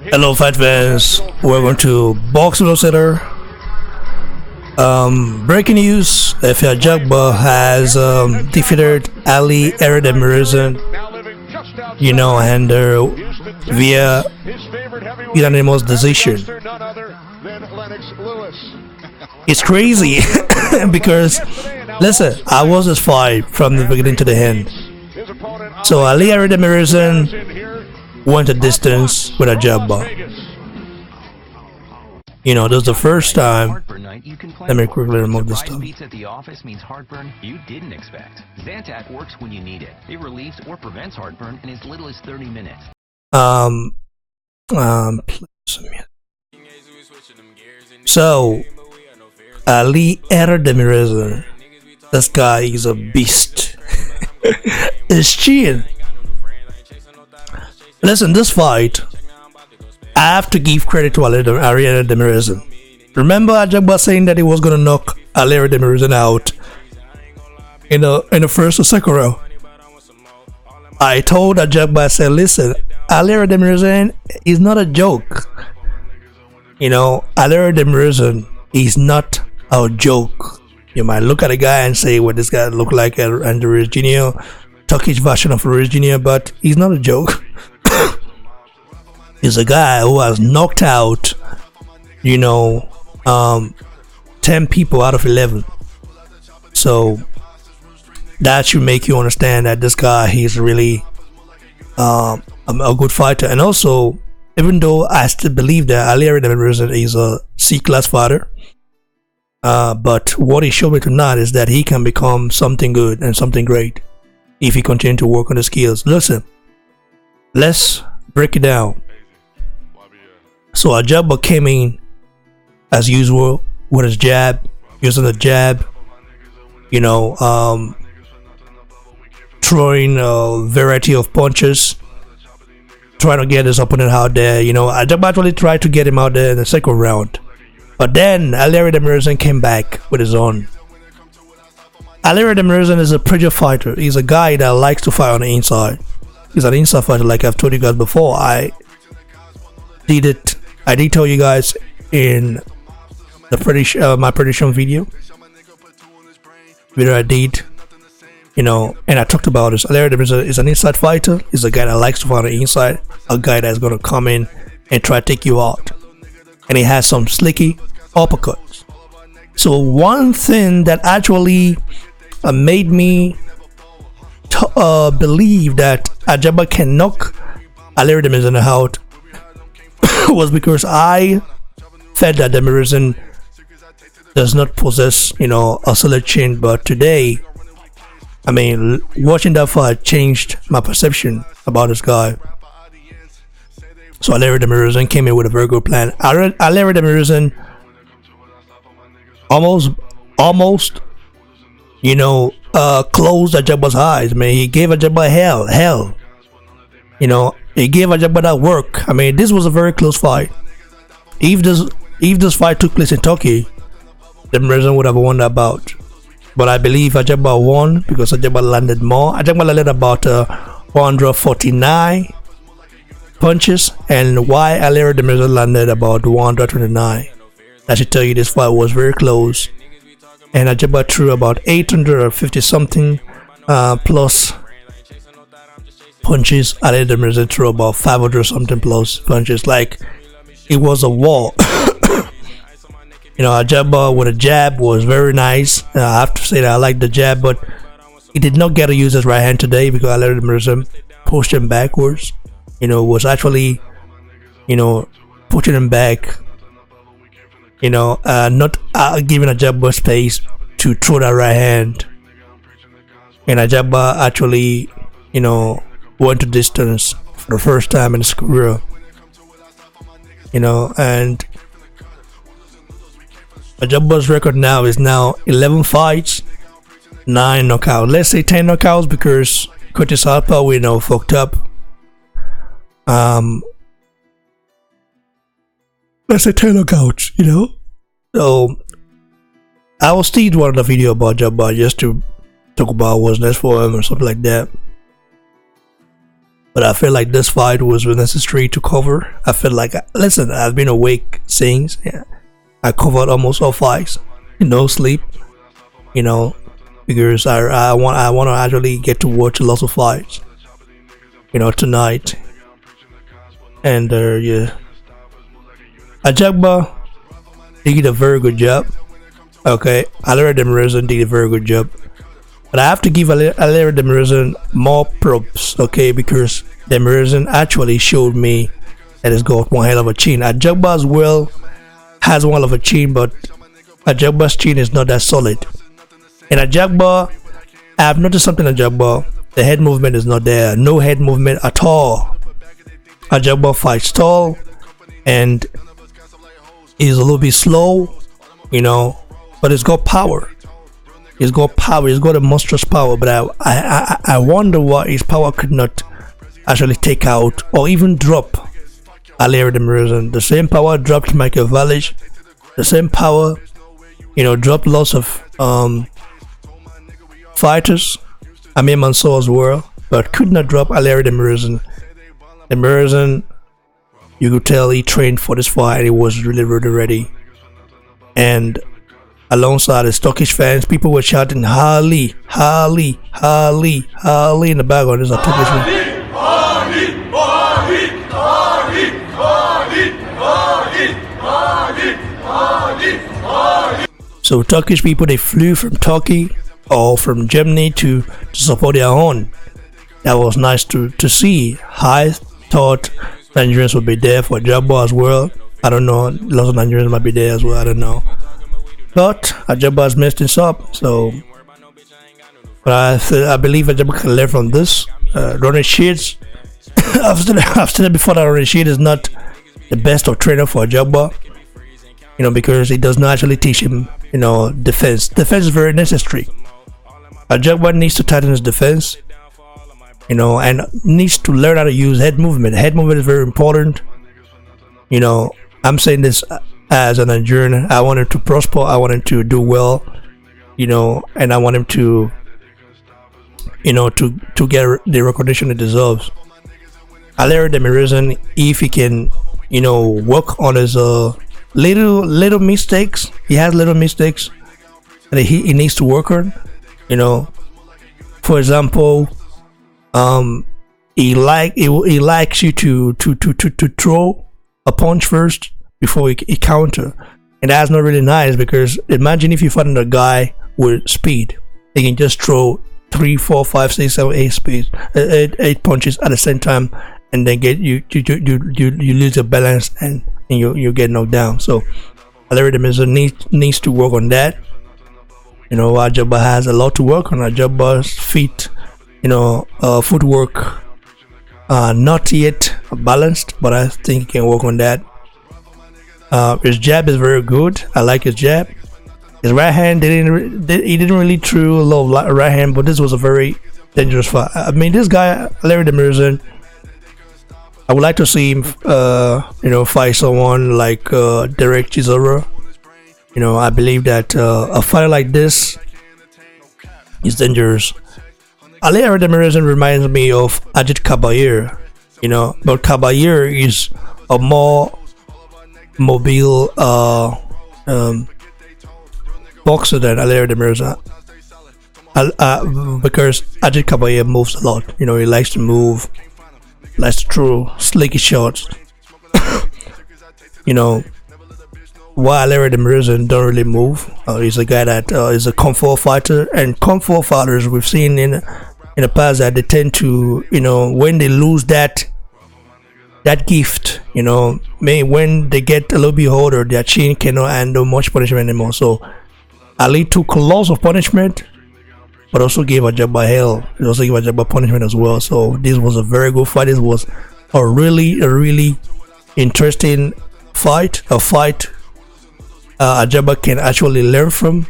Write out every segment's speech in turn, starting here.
Hello, fight fans. Welcome to Box Center. Breaking news: Efe Ajagba has defeated Ali Eren Demirezen, and via unanimous decision. It's crazy because listen, I was this fight from the beginning to the end. So Ali Eren Demirezen went a distance with Ajagba. This is the first time. Let me quickly remove this stuff. Beats at the office means heartburn you didn't expect. Zantac works when you need it. It relieves or prevents heartburn in as little as 30 minutes. So Ali Eren Demirezen, this guy is a beast. It's cheating. Listen, this fight, I have to give credit to Ali Eren Demirezen. Remember Ajagba saying that he was gonna knock Ali Eren Demirezen out in the first or second round. I told Ajagba, I said, listen, Ali Eren Demirezen is not a joke. Ali Eren Demirezen is not a joke. You might look at a guy and say, well, this guy look like an original Turkish version of original, but he's not a joke. He's a guy who has knocked out 10 people out of 11. So that should make you understand that this guy, he's really a good fighter. And also, even though I still believe that Ali Eren Demirezen is a C-class fighter, but what he showed me tonight is that he can become something good and something great if he continues to work on the skills. Listen, let's break it down. So Ajagba came in as usual with his jab, using the jab, throwing a variety of punches, trying to get his opponent out there. Ajagba actually tried to get him out there in the second round, but then Ali Eren Demirezen came back with his own. Ali Eren Demirezen is a pretty fighter. He's a guy that likes to fight on the inside. He's an inside fighter, like I've told you guys before. I did tell you guys in the my prediction video I did, and I talked about this. Ali Eren Demirezen is an inside fighter. He's a guy that likes to fight on the inside, a guy that's gonna come in and try to take you out, and he has some slicky uppercuts. So one thing that actually made me believe that Ajagba can knock Ali Eren Demirezen out was because I felt that Demirezen does not possess, a solid chin. But today, watching that fight changed my perception about this guy. So Ali Eren Demirezen came in with a very good plan. Ali Eren Demirezen almost closed Ajagba's eyes. He gave Ajagba hell. He gave Ajagba that work. This was a very close fight. If this fight took place in Turkey, Demirezen would have won that bout. But I believe Ajagba won because Ajagba landed more. Ajagba landed about 149 punches, and why Ali Eren Demirezen landed about 129. That should tell you this fight was very close. And Ajagba threw about 850 something plus punches. Ali Demirezen threw about 500 something plus punches. Like it was a war. Ajagba with a jab was very nice. I have to say that I like the jab, but he did not get to use his right hand today because Ali Demirezen pushed him backwards. Was actually, pushing him back. Not giving Ajagba space to throw that right hand. And Ajagba actually, went to distance for the first time in his career. And Ajagba's record now is 11 fights, 9 knockouts. Let's say 10 knockouts because Curtis Harper, fucked up. Let's say 10 knockouts, So I will still do another video about Ajagba just to talk about what's next for him or something like that. But I feel like this fight was necessary to cover. I feel like, listen, I've been awake since. Yeah, I covered almost all fights, no sleep, you know, because I want to actually get to watch lots of fights, you know, tonight. And yeah, Ajagba did a very good job. Okay, Demirezen did a very good job. But I have to give Demirezen more props, okay, because Demirezen actually showed me that he's got one hell of a chin. Ajagba as well has one hell of a chin, but Ajagba's chin is not that solid. And Ajagba, I have noticed something. Ajagba, the head movement is not there. No head movement at all. Ajagba fights tall and is a little bit slow, you know, but it's got power. He's got power. He's got a monstrous power. But I wonder why his power could not actually take out or even drop Demirezen. The same power dropped Michael Valish. The same power, you know, dropped lots of fighters. Amir Mansour as well, but could not drop Demirezen. Demirezen, you could tell he trained for this fight. He was really ready. And alongside his Turkish fans, people were shouting "Hali, Hali, Hali, Hali" in the background. There's a Turkish one. So Turkish people, they flew from Turkey or from Germany to support their own. That was nice to see. I thought Nigerians would be there for Ajagba as well. I don't know. Lots of Nigerians might be there as well. I don't know. But Ajagba has messed this up. So, but I believe Ajagba can learn from this. Ronnie Sheets, I've said before that Ronnie Sheets is not the best of trainer for Ajagba. You know, because he does not actually teach him, you know, defense. Defense is very necessary. Ajagba needs to tighten his defense, you know, and needs to learn how to use head movement. Head movement is very important. You know, I'm saying this as a Nigerian. I want him to prosper. I want him to do well, you know, and I want him to, you know, to get the recognition he deserves. Demirezen, if he can, you know, work on his little mistakes. He has little mistakes that he needs to work on. You know, for example, he likes you to throw a punch first before he counter, and that's not really nice, because imagine if you find a guy with speed, he can just throw 3, 4, 5, 6, 7, 8 punches at the same time, and then you lose your balance and you get knocked down. So Demirezen needs to work on that. You know, Ajagba has a lot to work on. Ajagba's feet, you know, footwork, not yet balanced, but I think he can work on that. His jab is very good. I like his jab. His right hand, he didn't really throw a lot of right hand, but this was a very dangerous fight. I mean, this guy, Demirezen, I would like to see him, you know, fight someone like Derek Chisora. You know, I believe that a fighter like this is dangerous. Demirezen reminds me of Ajit Kabayir, you know, but Kabayir is a more mobile boxer than Demirezen. Because Ajit Kabayir moves a lot. You know, he likes to move, likes to throw slicky shots. You know, while Demirezen don't really move. He's a guy that is a comfort fighter, and comfort fighters we've seen in the past that they tend to, you know, when they lose that gift, you know, when they get a little bit older, their chin cannot handle much punishment anymore. So Ali took lots of punishment, but also gave Ajagba hell. He also gave Ajagba punishment as well. So this was a very good fight. This was a really interesting fight. A fight Ajagba can actually learn from.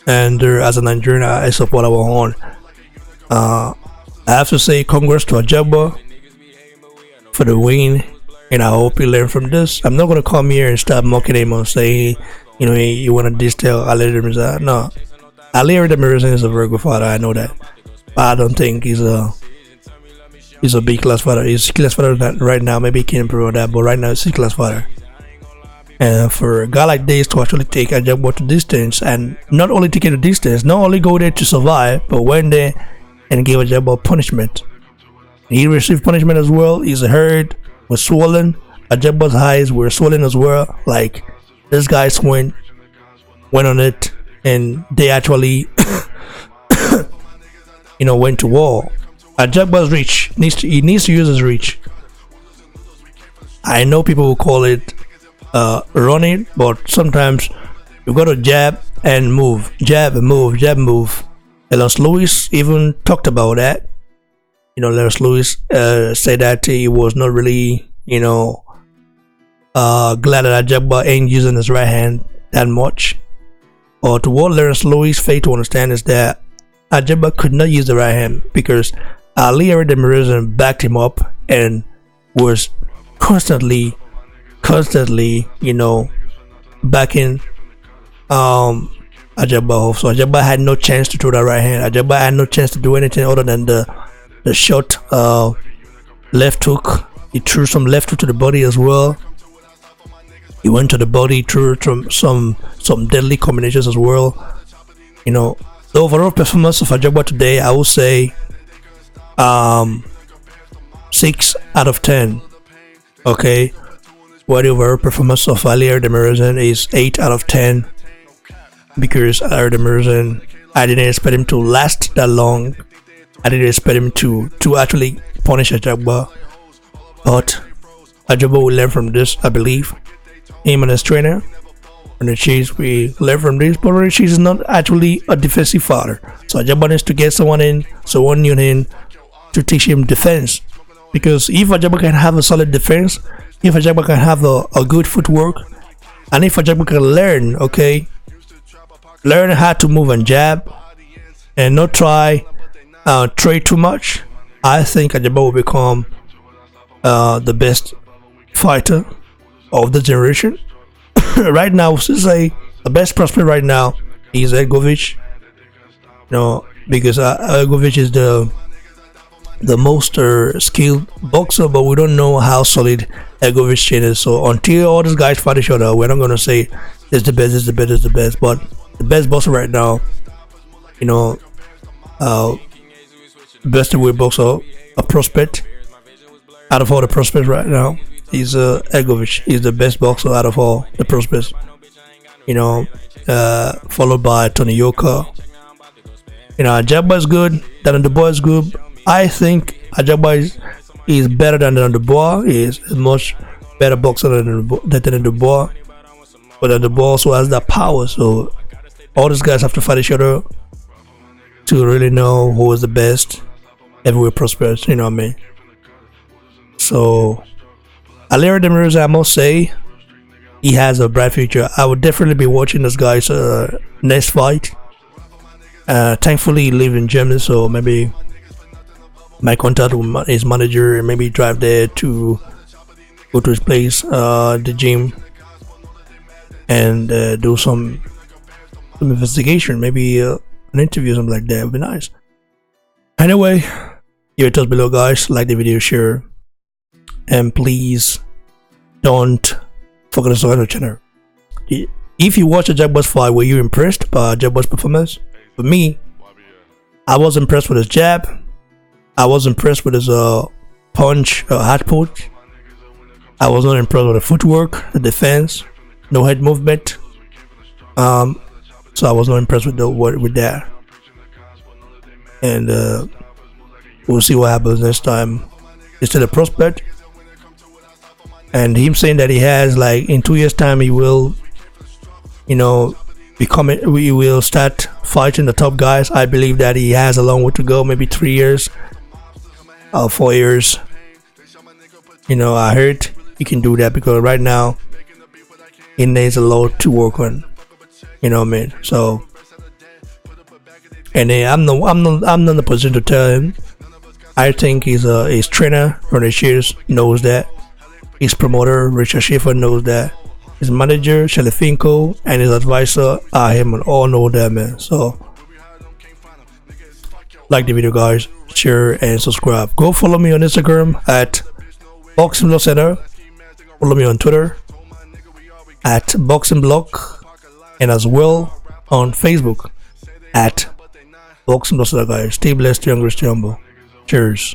And as a Nigerian, I support our own. I have to say congrats to Ajagba for the win, and I hope you learn from this. I'm not gonna come here and start mocking him or say, you know, you wanna distill Demirezen. No, Demirezen is a very good fighter. I know that, but I don't think he's a He's a B class fighter. He's C class fighter right now. Maybe he can improve on that, but right now he's C class fighter. And for a guy like this to actually take Ajagba to distance, and not only take it to distance, not only go there to survive, but went there and gave Ajagba punishment. He received punishment as well. His head was swollen. Ajagba's eyes were swollen as well. Like, this guy's went on it, and they actually, went to war. Ajagba's reach he needs to use his reach. I know people will call it running, but sometimes you got to jab and move, jab and move, jab and move. Lance Lewis even talked about that. Lance Lewis said that he was not really, glad that Ajagba ain't using his right hand that much. But what Lance Lewis failed to understand is that Ajagba could not use the right hand because Eren Demirezen backed him up and was constantly, backing Ajagba off. So Ajagba had no chance to throw that right hand. Ajagba had no chance to do anything other than the short left hook. He threw some left hook to the body as well. He went to the body, threw some deadly combinations as well. The overall performance of Ajagba today, I would say 6 out of 10. Okay, while the overall performance of Eren Demirezen is 8 out of 10, because Eren Demirezen, I didn't expect him to last that long. I didn't expect him to actually punish Ajagba, but Ajagba will learn from this, I believe. Him and his trainer, and the Chiefs, we learn from this. But the Chiefs is not actually a defensive fighter, so Ajagba needs to get someone new in to teach him defense. Because if Ajagba can have a solid defense, if Ajagba can have a good footwork, and if Ajagba can learn how to move and jab, and not try trade too much, I think Ajagba will become the best fighter of the generation. Right now, since the best prospect right now is Egovic, because Egovic is the most skilled boxer, but we don't know how solid Egovic's chin is. So until all these guys fight each other, we're not gonna say it's the best, it's the best, it's the best. But the best boxer right now, best weight boxer, a prospect out of all the prospects right now, is Egovic. He's the best boxer out of all the prospects. Followed by Tony Yoka. Ajagba is good. Then the boy is good. I think Ajagba is better than the boy. He is a much better boxer than the boy. But the boy also has that power. So all these guys have to fight each other to really know who is the best heavyweight prospect. You know what I mean? So Eren Demirezen, I must say, he has a bright future. I would definitely be watching this guy's next fight. Thankfully, he lives in Germany, so maybe my contact with his manager and maybe drive there to go to his place, the gym, and do some investigation, maybe an interview, something like that would be nice. Anyway, your thoughts below, guys. Like the video, share, and please don't forget to subscribe to the channel. If you watch Ajagba's fight, were you impressed by Ajagba's performance? For me, I was impressed with his jab. I was impressed with his punch, hard punch. I was not impressed with the footwork, the defense, no head movement. So I was not impressed with that. And we'll see what happens next time. It's still a prospect, and him saying that he has, like, in 2 years' time he will, we will start fighting the top guys. I believe that he has a long way to go, maybe 3 years. 4 years. I heard he can do that because right now he needs a lot to work on. You know what I mean? So, and I'm not in the position to tell him. I think his trainer Ronnie Shears knows that. His promoter Richard Schaefer knows that. His manager Shelefinko and his advisor him and all know that, man. So, like the video, guys. share, and subscribe. Go follow me on Instagram at Boxing Block Center. Follow me on Twitter at Boxing Block, and as well on Facebook at Boxing Block Center, guys. Stay blessed, youngest humble. Cheers.